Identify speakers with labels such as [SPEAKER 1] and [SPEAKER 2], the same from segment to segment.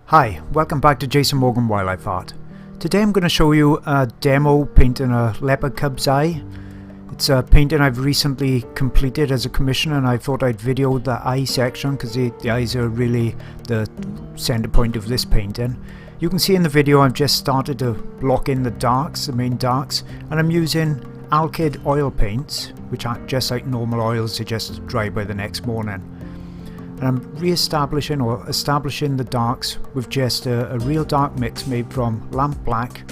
[SPEAKER 1] Hi, welcome back to Jason Morgan Wildlife Art. Today I'm going to show you a demo painting a leopard cub's eye. It's a painting I've recently completed as a commission, and I thought I'd video the eye section because the eyes are really the center point of this painting. You can see in the video I've just started to block in the darks, the main darks, and I'm using alkyd oil paints, which act just like normal oils, they just dry by the next morning. And I'm re-establishing or establishing the darks with just a real dark mix made from lamp black,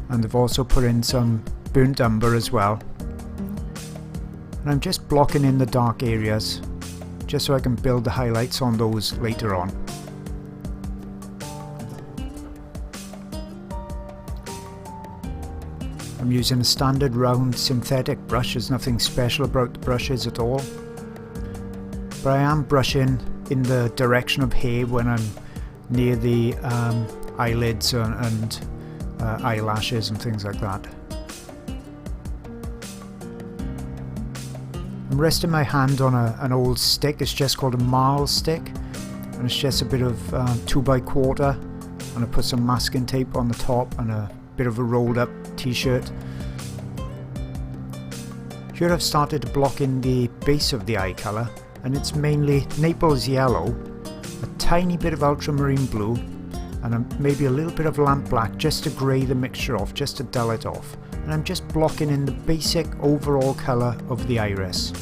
[SPEAKER 1] and I've also put in some burnt umber as well. And I'm just blocking in the dark areas just so I can build the highlights on those later on. I'm using a standard round synthetic brush. There's nothing special about the brushes at all. But I am brushing in the direction of hair when I'm near the eyelids and eyelashes and things like that. I'm resting my hand on an old stick. It's just called a marl stick, and it's just a bit of 2x4, and I put some masking tape on the top and a bit of a rolled up t-shirt. Here I've started to block in the base of the eye colour, and it's mainly Naples yellow, a tiny bit of ultramarine blue, and maybe a little bit of lamp black just to grey the mixture off, just to dull it off. And I'm just blocking in the basic overall colour of the iris.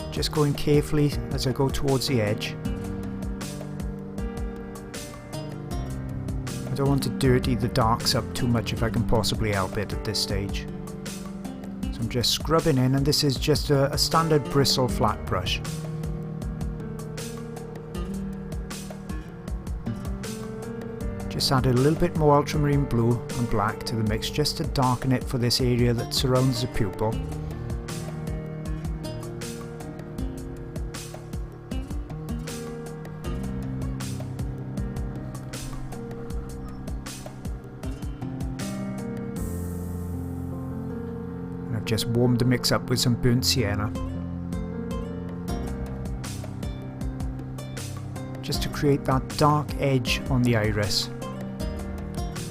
[SPEAKER 1] Just going carefully as I go towards the edge. I don't want to dirty the darks up too much if I can possibly help it at this stage. So I'm just scrubbing in, and this is just a standard bristle flat brush. Just added a little bit more ultramarine blue and black to the mix just to darken it for this area that surrounds the pupil. Just warmed the mix up with some burnt sienna, just to create that dark edge on the iris,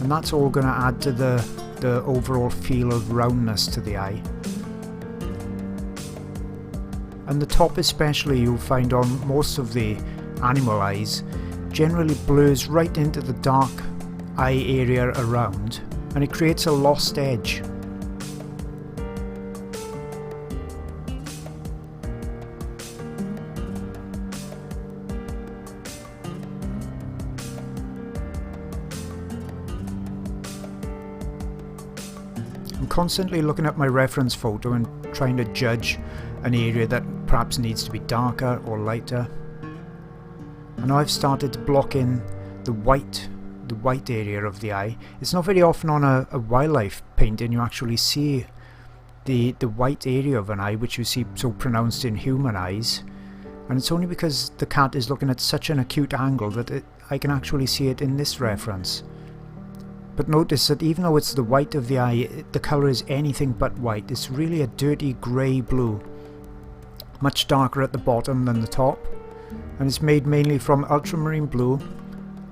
[SPEAKER 1] and that's all going to add to the overall feel of roundness to the eye. And the top especially, you'll find on most of the animal eyes, generally blurs right into the dark eye area around, and it creates a lost edge. I'm constantly looking at my reference photo and trying to judge an area that perhaps needs to be darker or lighter. And now I've started to block in the white area of the eye. It's not very often on a wildlife painting you actually see the white area of an eye, which you see so pronounced in human eyes. And it's only because the cat is looking at such an acute angle that I can actually see it in this reference. But notice that even though it's the white of the eye, the colour is anything but white. It's really a dirty grey blue, much darker at the bottom than the top, and it's made mainly from ultramarine blue,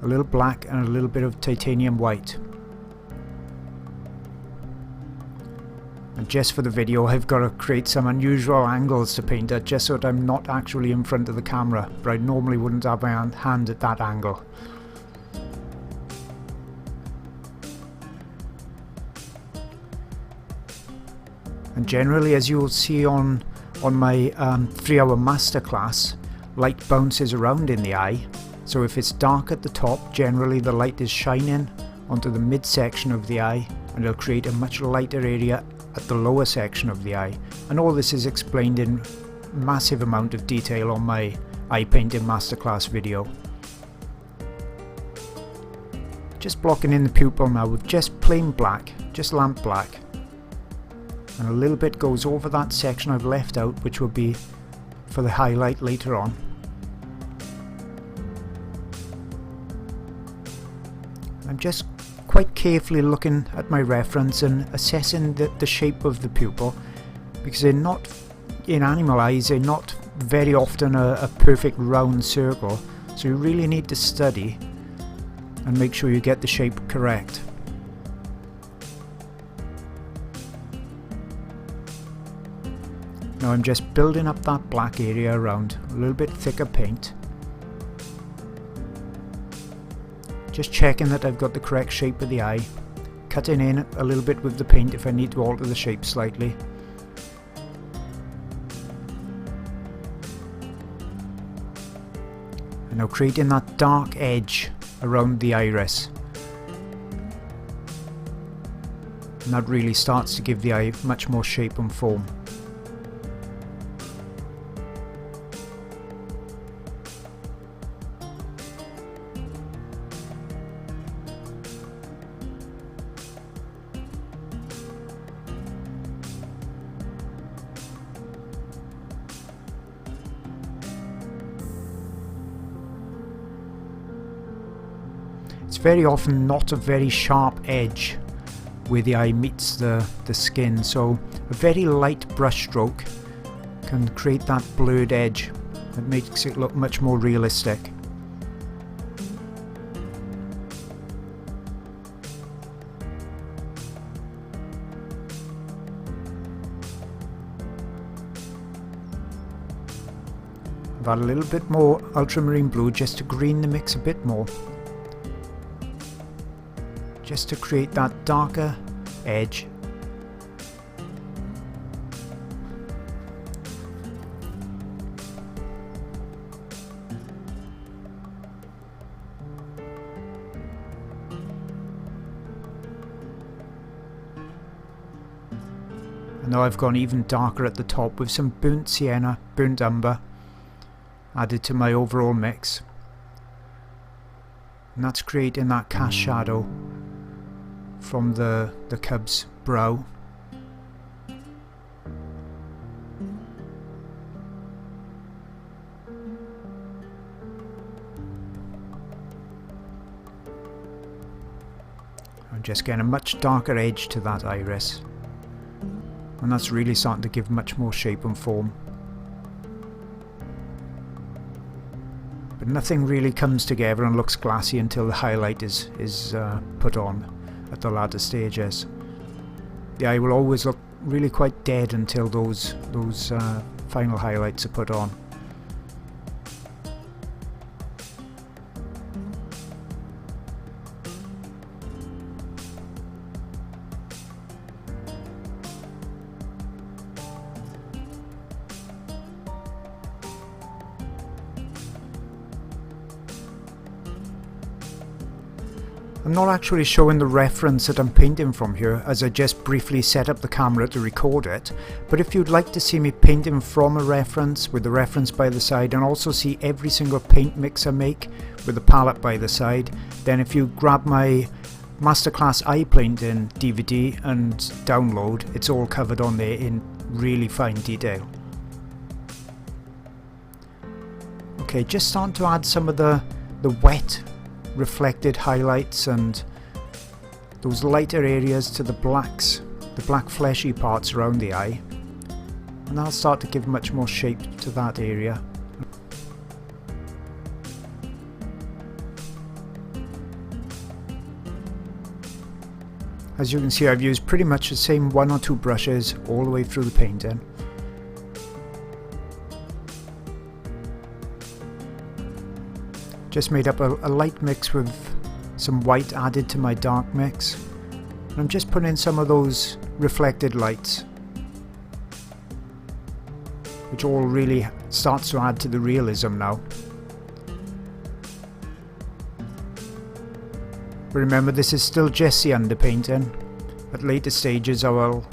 [SPEAKER 1] a little black, and a little bit of titanium white. And just for the video I've got to create some unusual angles to paint at just so that I'm not actually in front of the camera, but I normally wouldn't have my hand at that angle. And generally, as you'll see on my 3-hour masterclass, light bounces around in the eye. So if it's dark at the top, generally the light is shining onto the midsection of the eye, and it'll create a much lighter area at the lower section of the eye. And all this is explained in massive amount of detail on my eye painting masterclass video. Just blocking in the pupil now with just plain black, just lamp black. And a little bit goes over that section I've left out, which will be for the highlight later on. I'm just quite carefully looking at my reference and assessing the shape of the pupil, because they're not, in animal eyes, they're not very often a perfect round circle, so you really need to study and make sure you get the shape correct. Now I'm just building up that black area around, a little bit thicker paint. Just checking that I've got the correct shape of the eye, cutting in a little bit with the paint if I need to alter the shape slightly. And now creating that dark edge around the iris. And that really starts to give the eye much more shape and form. It's very often not a very sharp edge where the eye meets the skin, so a very light brush stroke can create that blurred edge that makes it look much more realistic. I've added a little bit more ultramarine blue just to green the mix a bit more, just to create that darker edge. And now I've gone even darker at the top with some burnt sienna, burnt umber added to my overall mix, and that's creating that cast shadow from the cub's brow. I'm just getting a much darker edge to that iris, and that's really starting to give much more shape and form. But nothing really comes together and looks glassy until the highlight is put on at the latter stages. The eye will always look really quite dead until those final highlights are put on. I'm not actually showing the reference that I'm painting from here, as I just briefly set up the camera to record it, but if you'd like to see me painting from a reference with the reference by the side, and also see every single paint mix I make with the palette by the side, then if you grab my Masterclass Eye Painting DVD and download, it's all covered on there in really fine detail. Okay, just starting to add some of the wet reflected highlights and those lighter areas to the blacks, the black fleshy parts around the eye, and I'll start to give much more shape to that area. As you can see, I've used pretty much the same one or two brushes all the way through the painting. Just made up a light mix with some white added to my dark mix, and I'm just putting in some of those reflected lights, which all really starts to add to the realism now. But remember, this is still just the underpainting. At later stages I will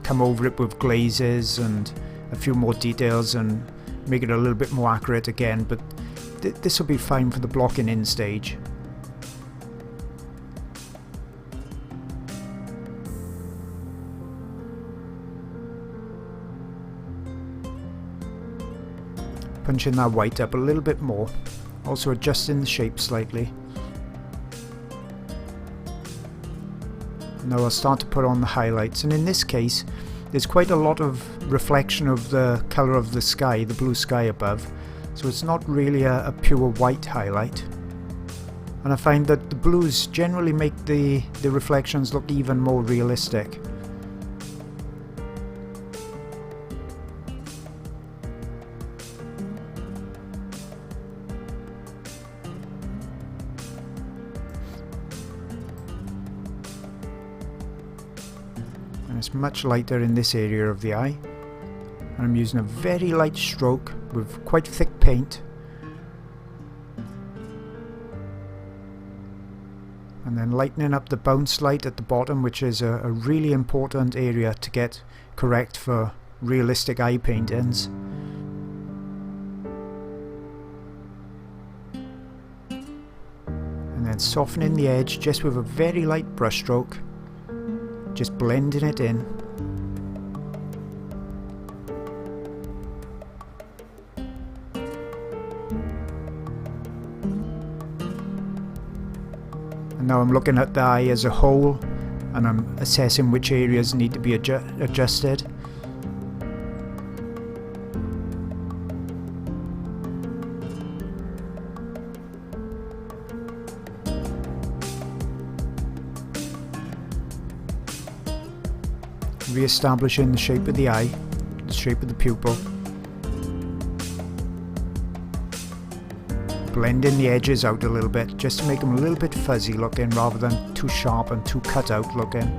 [SPEAKER 1] come over it with glazes and a few more details and make it a little bit more accurate again, but this will be fine for the blocking in stage. Punching that white up a little bit more, also adjusting the shape slightly. Now I'll start to put on the highlights, and in this case there's quite a lot of reflection of the colour of the sky, the blue sky above, so it's not really a pure white highlight. And I find that the blues generally make the reflections look even more realistic. And it's much lighter in this area of the eye. And I'm using a very light stroke with quite thick paint. And then lightening up the bounce light at the bottom, which is a really important area to get correct for realistic eye paintings. And then softening the edge just with a very light brush stroke, just blending it in. And now I'm looking at the eye as a whole, and I'm assessing which areas need to be adjusted. Re-establishing the shape of the eye, the shape of the pupil. Blending the edges out a little bit, just to make them a little bit fuzzy looking rather than too sharp and too cut out looking.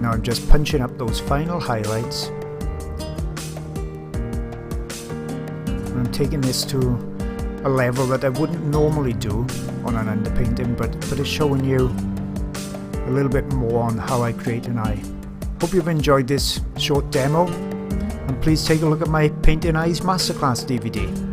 [SPEAKER 1] Now I'm just punching up those final highlights. And I'm taking this to a level that I wouldn't normally do on an underpainting, but it's showing you a little bit more on how I create an eye. Hope you've enjoyed this short demo, and please take a look at my Painting Eyes Masterclass DVD.